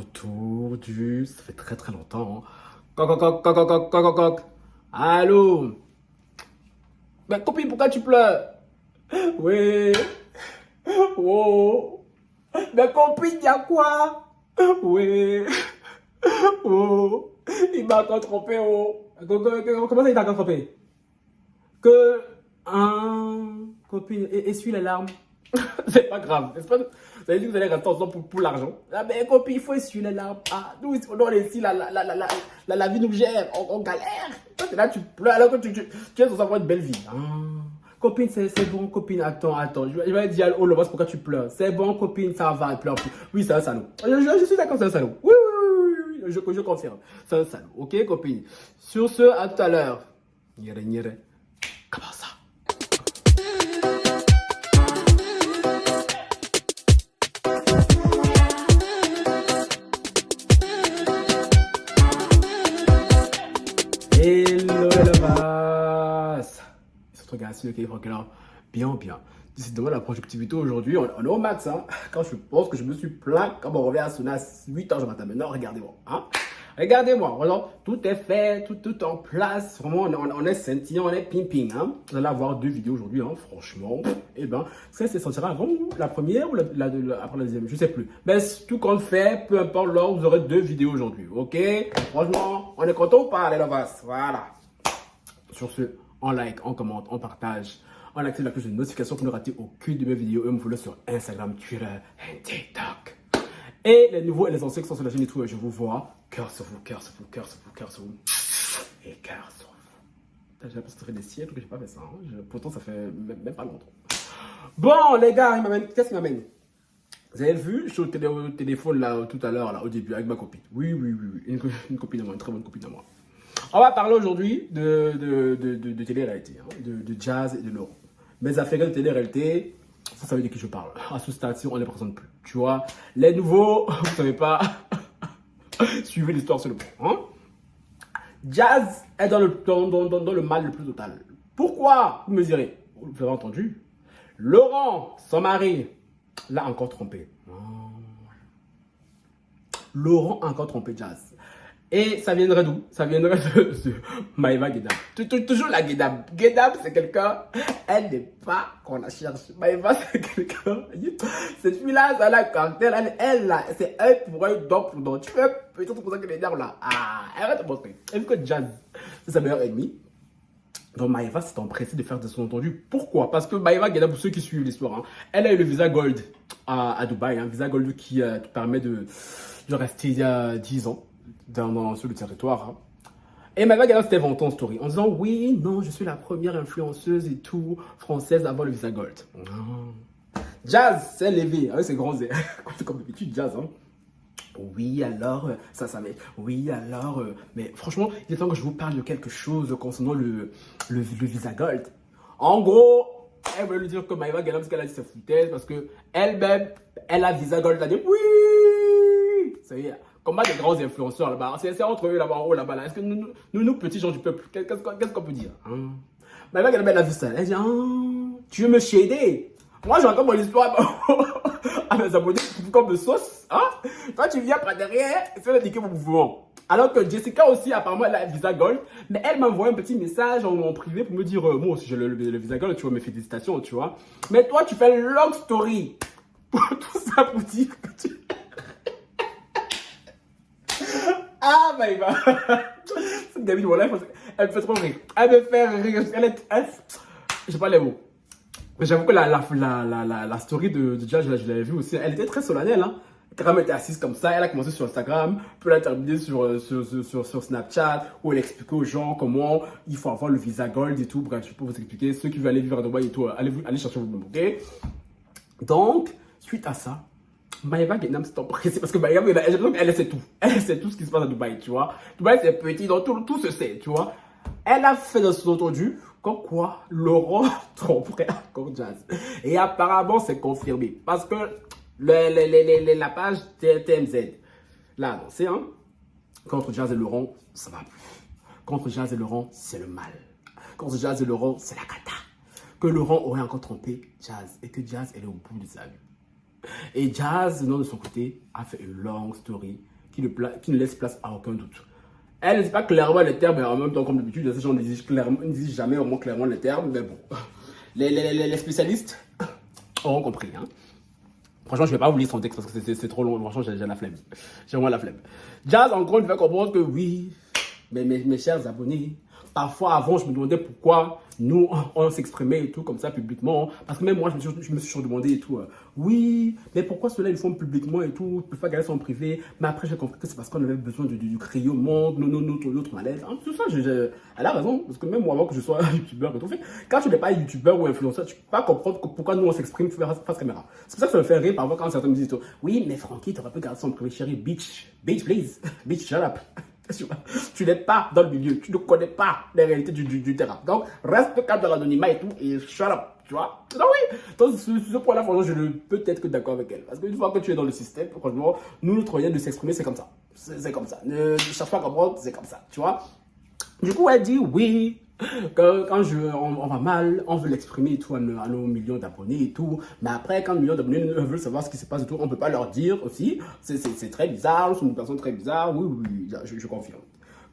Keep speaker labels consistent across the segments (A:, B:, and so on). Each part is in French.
A: retour du... Ça fait très très longtemps. Hein. Coq, coq, coq, coq, coq, coq, coq, coq. Allô? Mais copine, pourquoi tu pleures? Oui. Oh. Mais copine, y'a quoi? Oui. Oh. Il m'a encore trompé, oh. Comment ça, il t'a encore trompé? Que... Copine, essuie les larmes. C'est pas grave. Vous allez dire que vous allez rester ensemble pour l'argent. Ah, mais copine, il faut essuyer les larmes. Ah, nous, on est ici, la vie nous gère. On galère. Toi, t'es là, tu pleures alors que tu es censé avoir une belle vie. Ah. Copine, c'est bon, copine. Attends. Je vais dire au Lovas pourquoi tu pleures. C'est bon, copine, ça va, pleure plus. Oui, c'est un salaud. Je suis d'accord, c'est un salaud. Oui. Je confirme. C'est un salaud. Ok, copine. Sur ce, à tout à l'heure. Nyere. Comment ça? Hello, Lovas. Surtout, gars, celui qui est là. Bien. Décidément, la productivité aujourd'hui, on est au max. Hein. Quand je pense que je me suis plaint, quand on revient à sonner à 8h du matin. Maintenant, regardez-moi. Hein. Regardez-moi. Alors, tout est fait, tout en place. Vraiment, on est scintillant, on est ping. Hein. Vous allez avoir 2 vidéos aujourd'hui. Hein. Franchement, eh ben, ça se sentira avant la première ou après la deuxième. Je sais plus. Mais tout compte fait, peu importe l'heure, vous aurez 2 vidéos aujourd'hui. Ok? Franchement, on est content ou pas, les Lovas? Voilà. Sur ce, on like, on commente, on partage. On active la cloche de notification pour ne rater aucune de mes vidéos et me follow sur Instagram, Twitter et TikTok. Et les nouveaux et les anciens qui sont sur la chaîne YouTube, je vous vois. Cœur sur vous. Et cœur sur vous. J'ai l'impression que ça fait des siècles que j'ai pas fait ça. Hein. Pourtant, ça fait même pas longtemps. Bon, les gars, qu'est-ce qu'il m'amène? Vous avez vu, je suis au téléphone là, tout à l'heure, là, au début, avec ma copine. Oui. Une copine à moi, une très bonne copine à moi. On va parler aujourd'hui de télé-réalité, hein, de Jazz et de Laurent. Mes affaires de télé-réalité, vous savez de qui je parle. À ce stade-ci, on ne les présente plus. Tu vois, les nouveaux, vous ne savez pas, suivez l'histoire sur le point. Hein? Jazz est dans le mal le plus total. Pourquoi? Vous me direz, vous avez entendu. Laurent, son mari, l'a encore trompé. Laurent a encore trompé Jazz. Et ça viendrait d'où? Ça viendrait de Maëva Guédab. Toujours la Guédab. Guédab, c'est quelqu'un, elle n'est pas qu'on la cherche. Maëva, c'est quelqu'un. Cette fille-là, ça a la caractère. Elle, là, c'est un pour un, don pour don. Tu fais peut-être pour ça qu'elle est derrière là. Ah, arrête de montrer. Elle veut que Jazz, c'est sa meilleure ennemie. Donc Maëva s'est empressée de faire de son entendu. Pourquoi? Parce que Maëva Guédab, pour ceux qui suivent l'histoire, hein, elle a eu le visa gold à Dubaï. Un visa gold qui permet de rester 10 ans. Sur le territoire. Hein. Et Maëva Guédab s'était vantée en story en disant oui, non, je suis la première influenceuse et tout française à avoir le visa gold. Jazz s'est levé avec ses grands airs. Comme d'habitude, Jazz. Hein. Oui, alors, oui, alors, mais franchement, il est temps que je vous parle de quelque chose concernant le visa gold. En gros, elle veut lui dire que Maëva Guédab, parce qu'elle a dit c'est foutaise, parce que elle-même, elle a visa gold, elle a dit oui. Ça y est. Combat des grands influenceurs là-bas. C'est entre eux là-bas, en haut là-bas. Là. Est-ce que nous, petits gens du peuple, qu'est-ce qu'on peut dire? Hein? Maëva Guédab, elle a vu ça. Elle dit, tu veux me shader? Moi, j'ai encore mon histoire à mes abonnés comme de sauce. Hein? Toi, tu viens par derrière et tu vas indiquer mon mouvement. Alors que Jessica aussi, apparemment, elle a le visa gold. Mais elle m'a envoyé un petit message en privé pour me dire, moi aussi, j'ai le visa gold, tu vois, mes félicitations, tu vois. Mais toi, tu fais une long story. Pour tout ça, pour dire que tu... Ah, Maëva. Cette gamine, voilà, elle me fait trop rire. Elle me fait rire. Je sais pas les mots. Mais j'avoue que la story de Jazz, je l'avais vue aussi. Elle était très solennelle. Hein. Elle était assise comme ça. Elle a commencé sur Instagram. Puis elle a terminé sur Snapchat. Où elle expliquait aux gens comment il faut avoir le visa gold et tout. Bref, je peux vous expliquer. Ceux qui veulent aller vivre à Dubaï et tout, allez chercher vous-même. Ok? Donc, suite à ça, Maëva Guédab s'est empressée parce que Maëva, elle sait tout. Elle sait tout ce qui se passe à Dubaï, tu vois. Dubaï, c'est petit, donc tout se sait, tu vois. Elle a fait de son entendu comme quoi Laurent tromperait encore Jazz. Et apparemment, c'est confirmé. Parce que la page TMZ l'a annoncé, hein. Contre Jazz et Laurent, ça va plus. Contre Jazz et Laurent, c'est le mal. Contre Jazz et Laurent, c'est la cata. Que Laurent aurait encore trompé Jazz et que Jazz est au bout de sa vie. Et Jazz, non, de son côté, a fait une longue story qui ne laisse place à aucun doute. Elle ne dit pas clairement les termes, mais en même temps, comme d'habitude, ces gens ne disent jamais au moins clairement les termes, mais bon. Les spécialistes auront compris. Hein. Franchement, je ne vais pas vous lire son texte parce que c'est trop long. Franchement, j'ai la flemme. J'ai vraiment la flemme. Jazz, en gros, il fait comprendre que oui, mais mes chers abonnés, parfois avant, je me demandais pourquoi nous, on s'exprimait et tout comme ça publiquement. Parce que même moi, je me suis demandé et tout. Oui, mais pourquoi ceux-là, ils font publiquement et tout. Ils peuvent pas garder ça en privé. Mais après, j'ai compris que c'est parce qu'on avait besoin de crier au monde, notre malaise. Hein, tout ça, elle a raison. Parce que même moi, avant que je sois youtubeur et tout, quand tu n'es pas youtubeur ou influenceur, tu peux pas comprendre pourquoi nous, on s'exprime face caméra. C'est pour ça que ça me fait rire parfois quand certains me disent oui, mais Francky, tu aurais pu garder ça en privé, chérie. Bitch, please. Bitch, shut up. Tu n'es pas dans le milieu, tu ne connais pas les réalités du terrain. Donc, reste calme dans l'anonymat et tout, et shut up, tu vois. Donc oui, donc ce point-là, franchement, je ne peux être que d'accord avec elle. Parce qu'une fois que tu es dans le système, franchement, nous, notre moyen de s'exprimer, c'est comme ça. C'est comme ça. Ne cherche pas à comprendre, c'est comme ça, tu vois. Du coup, elle dit oui. Quand on va mal, on veut l'exprimer et tout à nos millions d'abonnés et tout. Mais après, quand nos millions d'abonnés veulent savoir ce qui se passe et tout, on ne peut pas leur dire aussi. C'est très bizarre, nous sommes une personne très bizarre. Oui, je confirme.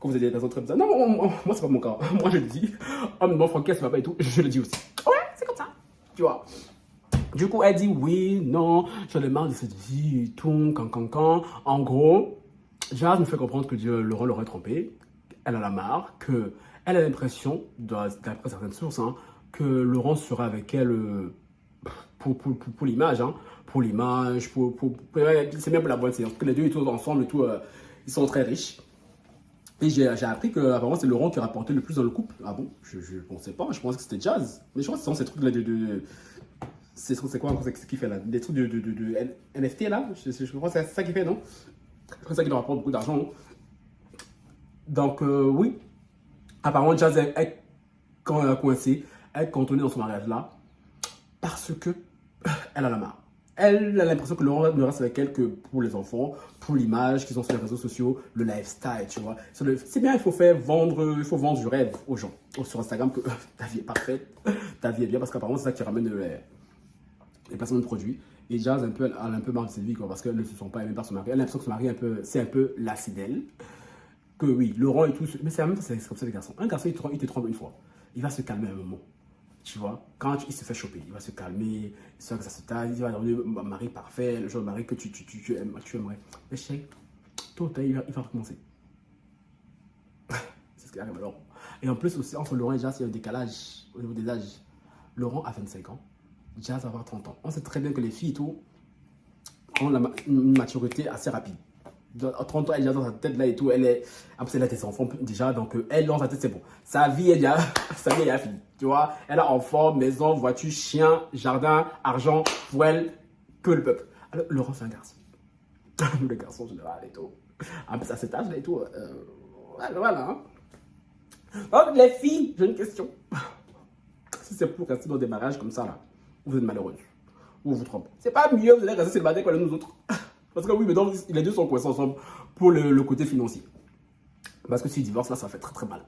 A: Quand vous êtes des personnes très bizarres. Non, moi, c'est pas mon cas. Moi, je le dis. Oh, mais bon, Francky, ça va pas et tout. Je le dis aussi. Ouais, c'est comme ça. Tu vois. Du coup, elle dit oui, non, j'en ai marre de cette vie et tout, quand. En gros, Jazz me fait comprendre que Laurent l'aurait trompé. Elle en a marre, elle a l'impression, d'après certaines sources, hein, que Laurent sera avec elle pour l'image. Hein, pour l'image, c'est bien pour la bonne séance. Que les deux, ils sont ensemble et tout, ils sont très riches. Et j'ai appris que apparemment c'est Laurent qui a rapporté le plus dans le couple. Ah bon? Je ne pensais pas, je pensais que c'était Jazz. Mais je crois que ce sont ces trucs-là c'est quoi ce qu'il fait là? Des trucs de NFT là? Je crois que c'est ça qu'il fait, non? C'est ça qui lui rapporte beaucoup d'argent. Donc, oui. Apparemment, Jazz est coincée, elle est contenue dans son mariage là, parce que elle en a marre. Elle a l'impression que Laurent ne reste avec elle que pour les enfants, pour l'image qu'ils ont sur les réseaux sociaux, le lifestyle, tu vois. C'est bien, il faut vendre du rêve aux gens. Sur Instagram, que ta vie est parfaite, ta vie est bien, parce qu'apparemment, c'est ça qui ramène les placements de produits. Et Jazz elle a un peu marre de cette vie, quoi, parce qu'elle ne se sent pas aimée par son mari. Elle a l'impression que son mari, c'est un peu lassé d'elle. Que oui, Laurent et tout, mais c'est la même chose, c'est comme ça les garçons. Un garçon, il te trompe une fois, il va se calmer un moment, tu vois. Quand il se fait choper, il va se calmer, il sent que ça se taille, il va devenir un mari parfait, le genre de mari que tu aimerais. Mais chérie, tôt ou tard, il va recommencer. C'est ce qui arrive alors. Et en plus aussi, entre Laurent et Jazz, il y a un décalage au niveau des âges. Laurent a 25 ans, Jazz va avoir 30 ans. On sait très bien que les filles et tout ont une maturité assez rapide. À 30 ans, elle est dans sa tête là et tout, après elle a des enfants déjà, donc elle dans sa tête c'est bon. Sa vie, elle a fini, tu vois. Elle a enfants, maison, voiture, chien, jardin, argent, pour elle, que le peuple. Alors, Laurent c'est un garçon. Nous les garçons en général et tout. En plus à cet âge là et tout, voilà. Hein. Donc les filles, j'ai une question. Si c'est pour rester dans des mariages comme ça là, vous êtes malheureux, ou vous trompez. C'est pas mieux, vous allez rester célibataire que nous autres. Parce que oui, mais donc, les deux sont coincés ensemble pour le côté financier. Parce que s'ils divorcent, là, ça fait très mal.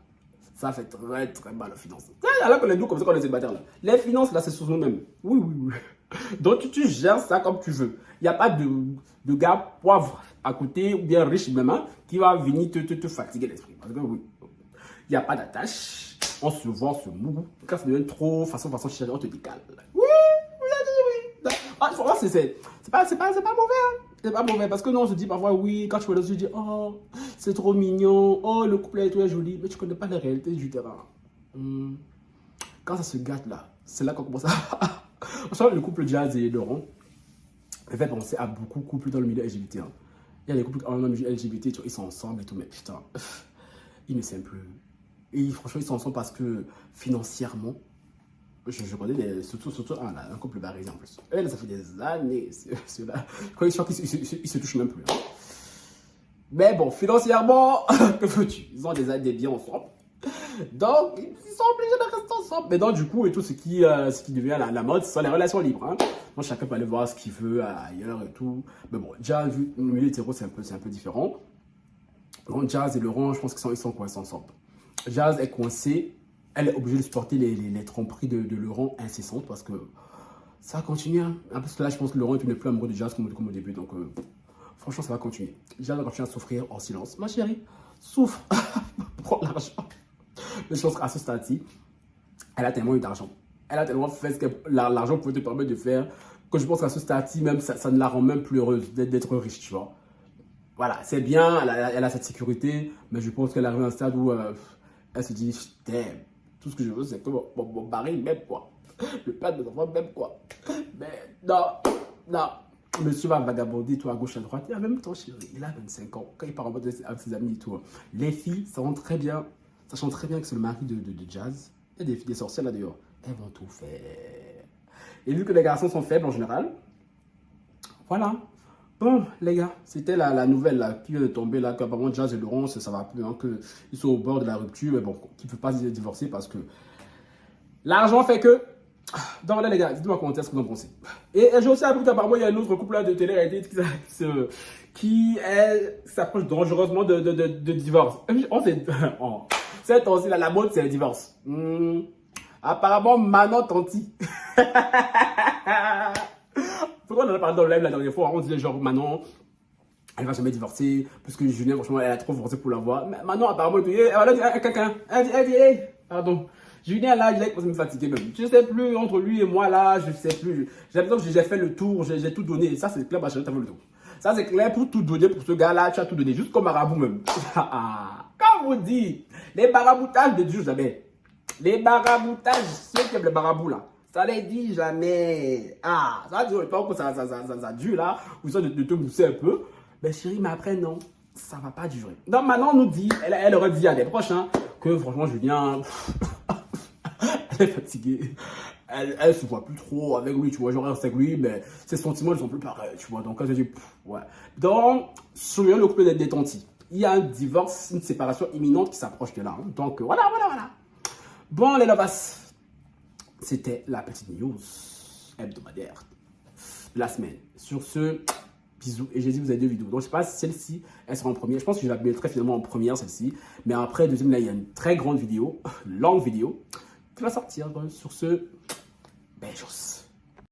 A: Ça fait très mal, la finance. Alors que les deux, comme ça, qu'on est célibataires, là. Les finances, là, c'est sur nous-mêmes. Oui. Donc, tu gères ça comme tu veux. Il n'y a pas de gars poivre à côté, ou bien riche même, hein, qui va venir te fatiguer l'esprit. Parce que oui, il n'y a pas d'attache. On se voit, on se mou. Quand ça devient trop façon chérie, on te décale. Oui. Franchement, c'est pas mauvais, hein. C'est pas mauvais parce que non, on se dit parfois, oui, quand tu vois les autres, je dis, oh, c'est trop mignon, oh, le couple est joli, mais tu connais pas la réalité du terrain. Quand ça se gâte là, c'est là qu'on commence à. Franchement, le couple Jazz et Laurent me fait penser à beaucoup de couples dans le milieu LGBT. Hein. Il y a des couples en milieu LGBT, tu vois, ils sont ensemble et tout, mais putain, ils ne s'aiment plus. Et franchement, ils sont ensemble parce que financièrement, je connais surtout un couple parisien en plus. Et là, ça fait des années, ceux-là. Quand ils sortent, ils se touchent même plus. Hein. Mais bon, financièrement, que veux-tu? Ils ont des biens ensemble. Donc, ils sont obligés de rester ensemble. Mais donc, du coup, et tout ce qui devient la mode, ce sont les relations libres. Hein. Donc, chacun peut aller voir ce qu'il veut ailleurs et tout. Mais bon, déjà, vu le milieu hétéro, c'est un peu différent. Donc, Jazz et Laurent, je pense qu'ils sont coincés ensemble. Jazz est coincée. Elle est obligée de supporter les tromperies de Laurent incessantes parce que ça continue. Hein. En plus, là, je pense que Laurent est plus amoureux de Jazz comme au début. Donc, franchement, ça va continuer. Jazz va continuer à souffrir en silence. Ma chérie, souffre pour l'argent. Mais je pense qu'à ce stade-ci, elle a tellement eu d'argent. Elle a tellement fait ce que l'argent pouvait te permettre de faire que je pense qu'à ce stade-ci, même ça ne la rend même plus heureuse d'être riche, tu vois. Voilà, c'est bien, elle a cette sécurité, mais je pense qu'elle arrive à un stade où elle se dit, damn, tout ce que je veux, c'est que mon mari m'aime, quoi. Le père de mes enfants m'aime, quoi. Mais non, non. Monsieur va vagabonder tout à gauche, à droite. Et en même temps, chérie, il a 25 ans. Quand il part en mode avec ses amis et tout, les filles, ça rend très bien. Sachant très bien que c'est le mari de Jazz. Il y a des sorcières là dehors. Elles vont tout faire. Et vu que les garçons sont faibles en général, voilà. Bon, les gars, c'était la nouvelle là, qui vient de tomber là, qu'apparemment Jazz et Laurence, ça va plus, hein, qu'ils sont au bord de la rupture, mais bon, qu'ils ne peuvent pas se divorcer parce que l'argent fait que. Donc voilà les gars, dites-moi en commentaire ce que vous en pensez. Et j'ai aussi appris qu'apparemment il y a un autre couple là de télé-réalité qui s'approche dangereusement de divorce. Cette temps-ci là, la mode c'est le divorce. Apparemment Manon Tanti. Pourquoi on en a parlé dans le live la dernière fois, on disait genre Manon, elle va jamais divorcer, parce que Julien franchement elle a trop forcé pour l'avoir. Mais Manon apparemment elle a dit à quelqu'un, elle dit hey, pardon. Julien là, il a commencé à me fatiguer même. Je sais plus, entre lui et moi là, je sais plus. J'ai l'impression que j'ai fait le tour, j'ai tout donné. Ça c'est clair, ma chérie, t'as fait le tour. Ça c'est clair, pour tout donner pour ce gars là, tu as tout donné, juste comme marabout même. Comme vous dit, les maraboutages ne durent jamais. Les maraboutages, ceux qui aiment les marabouts là, ça les dit jamais. Ah, ça dure pas que ça dure là, ou ça de te mousser un peu. Mais chérie, mais après non, ça va pas durer. Donc maintenant on nous dit, elle aurait dit à des proches hein, que franchement Julien... elle est fatiguée, elle se voit plus trop avec lui, tu vois, genre elle reste avec lui, mais ses sentiments ne sont plus pareils, tu vois, donc elle se dit, ouais. Donc, sur le couple d'être détenti, il y a un divorce, une séparation imminente qui s'approche de là, hein. Donc voilà. Bon les lovas, c'était la petite news hebdomadaire de la semaine. Sur ce, bisous, et j'ai dit vous avez deux vidéos, donc je sais pas si celle-ci, elle sera en première, je pense que je la mettrai finalement en première celle-ci, mais après, deuxième, là il y a une très grande vidéo, longue vidéo, qui va sortir. Sur ce, belle chose.